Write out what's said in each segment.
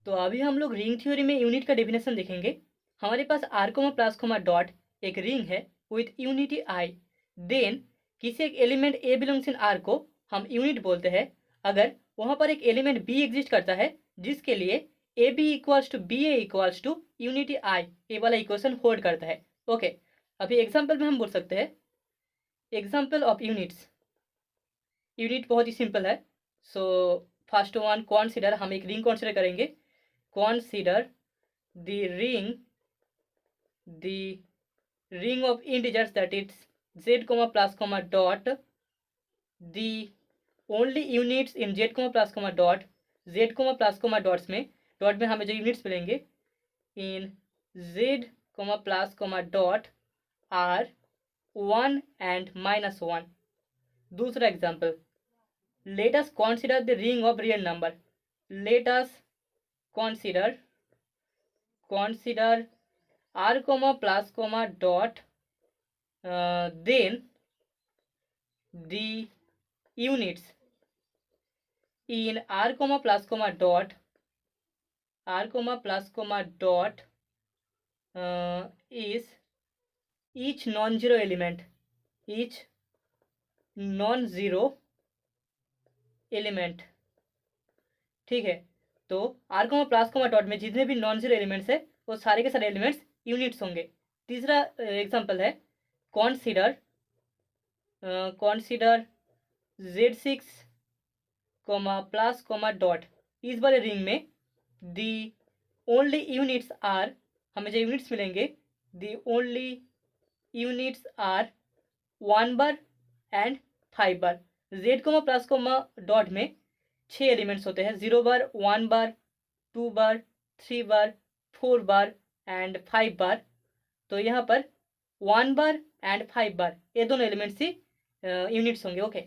तो अभी हम लोग रिंग थ्योरी में यूनिट का डेफिनेशन देखेंगे। हमारे पास R comma plus comma dot एक रिंग है विथ यूनिटी आई। देन किसी एक element A belongs in R को हम यूनिट बोलते हैं अगर वहाँ पर एक एलिमेंट बी एग्जिस्ट करता है जिसके लिए A B equals to B A equals to unity I, ये वाला इक्वेशन होल्ड करता है। ओके, अभी एग्जाम्पल में हम बोल सकते हैं एग्जाम्पल ऑफ यूनिट्स। यूनिट बहुत ही सिंपल है। सो फर्स्ट वन कॉन्सिडर, हम एक रिंग कॉन्सिडर करेंगे। Consider the ring of integers that is z comma plus comma dot. The only units in z comma plus comma dot, z comma plus comma dots में dot में हमें जो units मिलेंगे in z comma plus comma dot are 1 and -1। दूसरा example, let us consider the ring of real number। let us consider r comma plus comma dot, then the units in r comma plus comma dot is each non-zero element, ठीक है। तो R comma plus comma dot में जितने भी non zero elements है वो सारे के सारे एलिमेंट्स यूनिट्स होंगे। तीसरा एग्जांपल है consider z6 comma plus comma dot. इस वाले रिंग में दी ओनली यूनिट्स आर, हमें जो यूनिट्स मिलेंगे the only units are 1 bar and 5 bar. z comma plus comma dot में 6 एलिमेंट्स होते हैं, 0 बार, 1 बार, 2 बार, 3 बार, 4 बार एंड 5 बार। तो यहाँ पर 1 बार एंड 5 बार ये दोनों एलिमेंट्स ही यूनिट्स होंगे। ओके,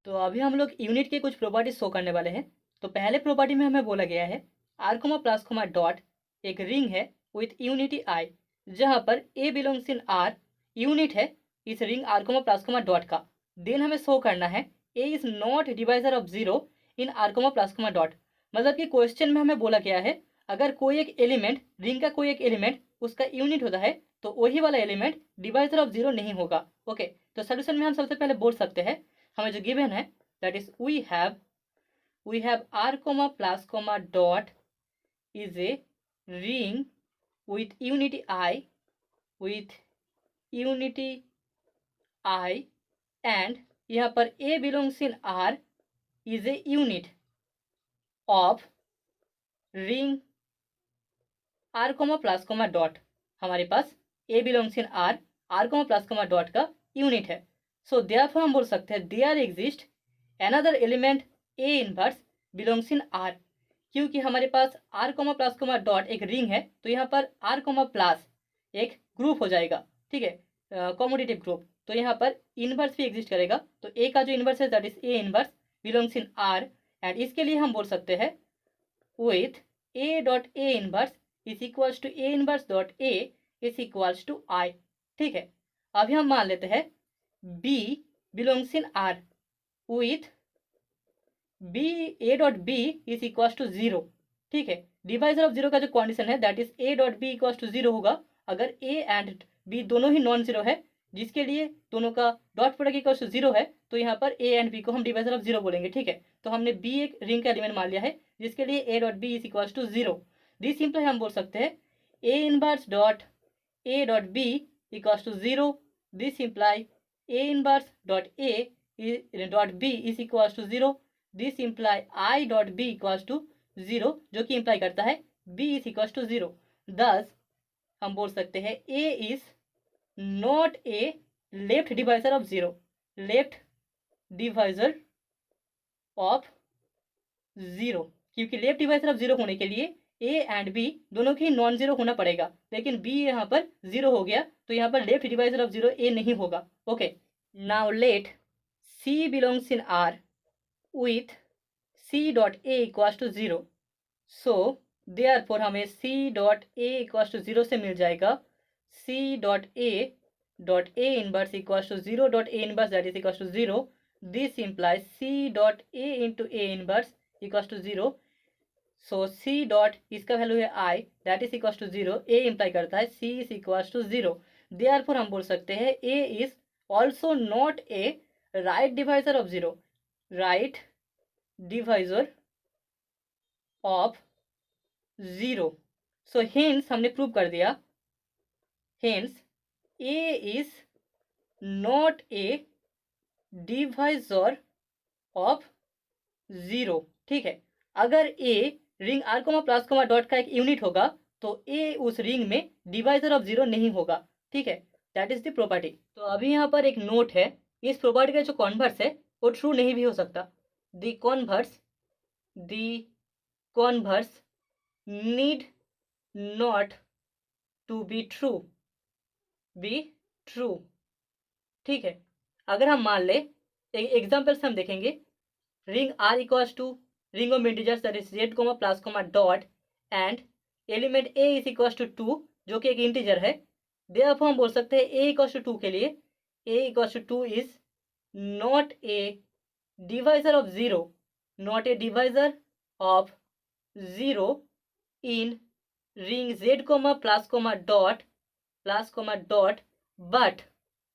तो अभी हम लोग यूनिट के कुछ प्रॉपर्टीज शो करने वाले हैं। तो पहले प्रॉपर्टी में हमें बोला गया है R comma plus comma dot एक रिंग है विथ यूनिटी आई, जहाँ पर A belongs in R unit है इस ring R comma plus comma dot का। देन हमें शो करना है A is not divisor of zero in R comma plus comma dot. मतलब कि क्वेश्चन में हमें बोला गया है अगर कोई एक एलिमेंट, रिंग का कोई एक एलिमेंट उसका यूनिट होता है तो वही वाला एलिमेंट डिवाइजर ऑफ जीरो नहीं होगा। ओके, तो सोल्यूशन में हम सबसे पहले बोल सकते हैं हमें जो गिवन है that is we have R comma plus comma dot is a ring with unity I and यहाँ पर A belongs in R is a unit of ring R comma plus comma dot. हमारे पास A belongs in R comma plus comma dot का unit है। So therefore हम बोल सकते हैं there exist another element A inverse belongs in R. क्योंकि हमारे पास R comma plus comma dot एक रिंग है तो यहाँ पर आर कोमा प्लस एक ग्रुप हो जाएगा, ठीक है, कॉमोडेटिव ग्रुप। तो यहाँ पर इनवर्स भी एग्जिस्ट करेगा। तो ए का जो इनवर्स है that is A inverse belongs in R and इसके लिए हम बोल सकते हैं with A dot A inverse is equals to A inverse dot A is equals to I. ठीक है, अभी हम मान लेते हैं B belongs in R with B A dot B is equals to zero. ठीक है, डिवाइजर ऑफ जीरो का जो कंडीशन है that is A dot B equals to zero होगा अगर ए एंड बी दोनों ही नॉन जीरो है, जिसके लिए दोनों का dot product equals to zero है। तो यहाँ पर ए एंड बी को हम डिवाइजर ऑफ जीरो बोलेंगे। ठीक है, तो हमने बी एक रिंग का एलिमेंट मान लिया है जिसके लिए A dot B is equals to zero. This simple हम बोल सकते हैं A inverse dot A dot B equals to zero. This imply A inverse dot A dot B is equals to zero. This imply I dot B equals to zero, जो कि imply करता है B is equals to zero. Thus हम बोल सकते हैं A is not a left divisor of zero, left divisor of zero, क्योंकि left divisor of zero होने के लिए ए एंड बी दोनों के नॉन जीरो होना पड़ेगा, लेकिन बी यहाँ पर जीरो हो गया तो यहाँ पर लेफ्ट डिवाइजर ऑफ जीरो ए नहीं होगा। Okay, now let see belongs in are with c dot a equals to zero. So therefore हमें c dot a equals to zero से मिल जाएगा c dot a inverse equals to zero dot a inverse that is equals to zero. This implies c dot a into a inverse equals to zero. So C dot इसका value है I, that is equal to 0, A imply करता है C is equal to 0। Therefore हम बोल सकते हैं A is also not a right divisor of 0, right divisor of 0। So hence हमने prove कर दिया, hence A is not a divisor of 0। ठीक है, अगर A ring R comma plus comma dot का एक यूनिट होगा तो ए उस रिंग में डिवाइजर ऑफ 0 नहीं होगा। ठीक है, दैट इज द प्रॉपर्टी। तो अभी यहाँ पर एक नोट है, इस प्रॉपर्टी का जो कॉन्वर्स है वो ट्रू नहीं भी हो सकता। The converse need not to be true, ठीक है। अगर हम मान ले, एक एग्जाम्पल से हम देखेंगे, ring R equals to ring of integers that is z comma plus comma dot and element a is equals to 2 जो कि एक इंटीजर है। देयरफॉर हम बोल सकते हैं a इक्वल्स टू 2 के लिए a equals to 2 is not a divisor of 0, not a divisor of 0 in ring z comma plus comma dot but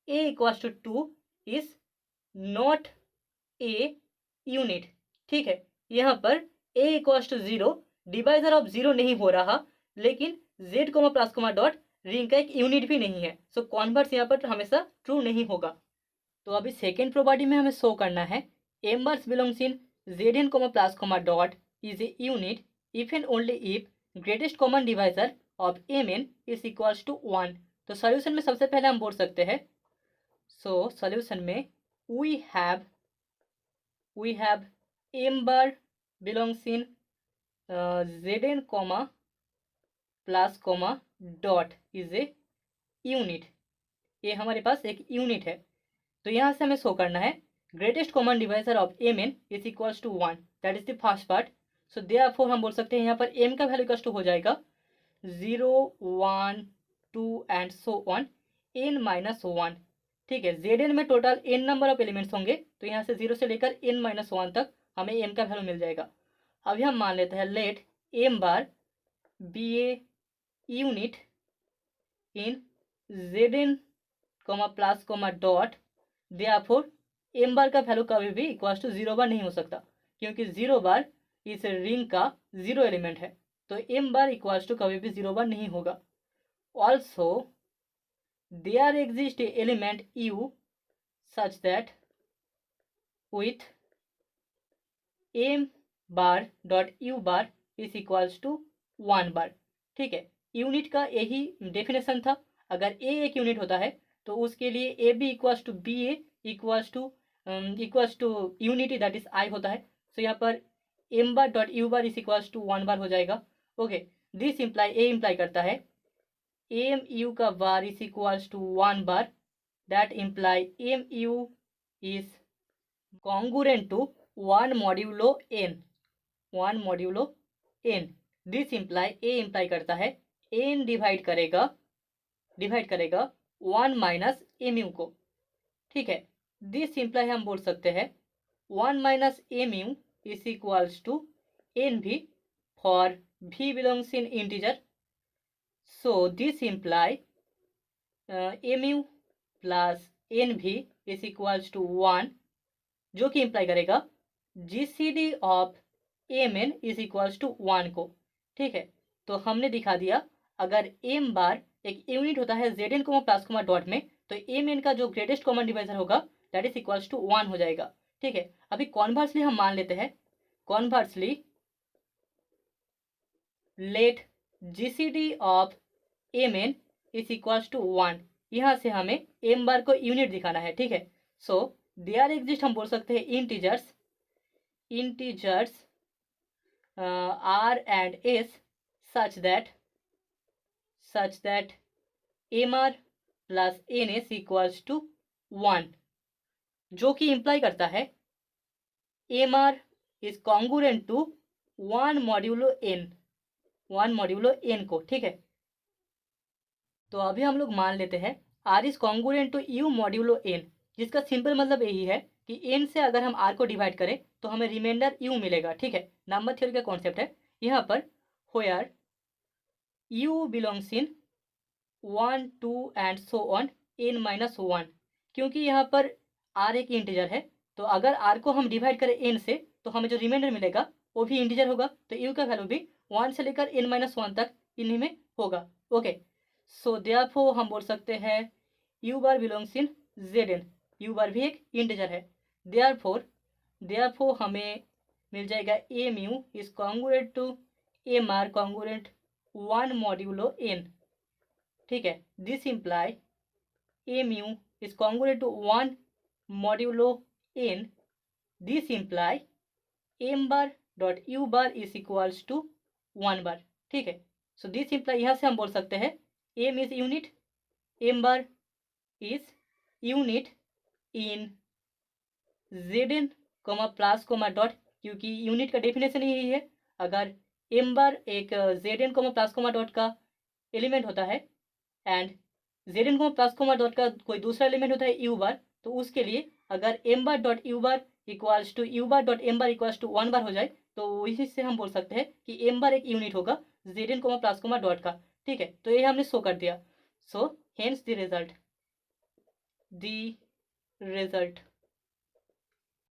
a equals to 2 is not a unit. ठीक है, यहाँ पर a equals to 0 divisor of 0 नहीं हो रहा, लेकिन z comma plus comma dot ring का एक यूनिट भी नहीं है। सो कॉन्वर्स यहाँ पर हमेशा ट्रू नहीं होगा। तो अभी सेकेंड प्रॉपर्टी में हमें शो करना है m bar belongs in zn comma plus comma dot is a unit if and only if greatest common divisor of mn is equals to 1। तो सॉल्यूशन में सबसे पहले हम बोल सकते हैं, सो सॉल्यूशन में we have m belongs in zn comma plus comma dot is a unit. ये हमारे पास एक यूनिट है। तो यहाँ से हमें शो करना है greatest common divisor of mn is equals to 1, that is the first part. So therefore हम बोल सकते हैं यहाँ पर m का वैल्यू इक्वल्स टू हो जाएगा 0 1 2 and so on n minus 1। ठीक है, zn में total n number of elements होंगे, तो यहाँ से 0 से लेकर n माइनस 1 तक हमें m का वैल्यू मिल जाएगा। अभी हम मान लेते हैं let m bar be a unit in zn comma plus comma dot, therefore m bar का वैल्यू कभी भी इक्वल्स टू 0 बार नहीं हो सकता, क्योंकि 0 बार इस रिंग का 0 एलिमेंट है, तो m बार इक्वल्स टू कभी भी 0 बार नहीं होगा। Also there exists a element u such that with m bar dot u bar is equals to 1 bar. ठीक है, यूनिट का यही डेफिनेशन था। अगर a एक यूनिट होता है तो उसके लिए A B equals to B A equals to unity that is I होता है। सो यहाँ पर m bar dot u bar is equals to 1 bar हो जाएगा। Okay, this imply a imply करता है एम यू का bar is equals to 1 bar, that imply M you is congruent to 1 modulo n। This imply a imply करता है n divide करेगा 1 minus m you को। ठीक है, दिस इम्प्लाई हम बोल सकते हैं 1 minus m you is equals to n भी for v belongs in integer. So this imply mu plus nv is equals to 1, जो कि इम्प्लाई करेगा gcd of mn is equals to 1 को। ठीक है, तो हमने दिखा दिया अगर m बार एक यूनिट होता है zn comma plus comma dot में, तो mn का जो ग्रेटेस्ट कॉमन डिवाइजर होगा दैट इज इक्वल्स टू 1 हो जाएगा। ठीक है, अभी कॉन्वर्सली हम मान लेते हैं, conversely let gcd of mn is equals to 1। यहाँ से हमें m बार को यूनिट दिखाना है। ठीक है, सो देयर एग्जिस्ट हम बोल सकते हैं integers r and s such that mr plus ns equals to 1, जो कि इम्प्लाई करता है mr is congruent to 1 modulo n को। ठीक है, तो अभी हम लोग मान लेते हैं r is congruent to u modulo n, जिसका सिंपल मतलब यही है कि n से अगर हम r को डिवाइड करें तो हमें रिमाइंडर u मिलेगा। ठीक है, नंबर थ्योरी का कॉन्सेप्ट है, यहाँ पर where u belongs in 1 2 and so on n-1, क्योंकि यहाँ पर r एक इंटीजर है, तो अगर r को हम डिवाइड करें n से तो हमें जो रिमाइंडर मिलेगा वो भी इंटीजर होगा, तो u का वैल्यू भी 1 से लेकर n-1 तक इन्हीं में होगा। ओके, सो देयरफॉर हम बोल सकते हैं u bar belongs in zn, u bar भी एक इंटीजर है, देयरफॉर हमें मिल जाएगा a mu is congruent to a मार कॉन्ग्रुएंट 1 मॉड्यूलो n। ठीक है, this imply a mu is congruent to 1 modulo n, this imply m bar dot u bar is equals to 1 bar. ठीक है, so this imply यहाँ से हम बोल सकते हैं m is unit, m bar is unit in zn plus dot, क्योंकि unit का डेफिनेशन यही है, अगर m बार एक zn प्लस डॉट का एलिमेंट होता है एंड zn प्लस डॉट का कोई दूसरा एलिमेंट होता है u बार, तो उसके लिए अगर m bar dot u bar equals to u bar dot m bar equals to 1 bar हो जाए, तो इसी से हम बोल सकते हैं कि m बार एक यूनिट होगा zn प्लस डॉट का। ठीक है, तो ये हमने शो कर दिया। So hence the result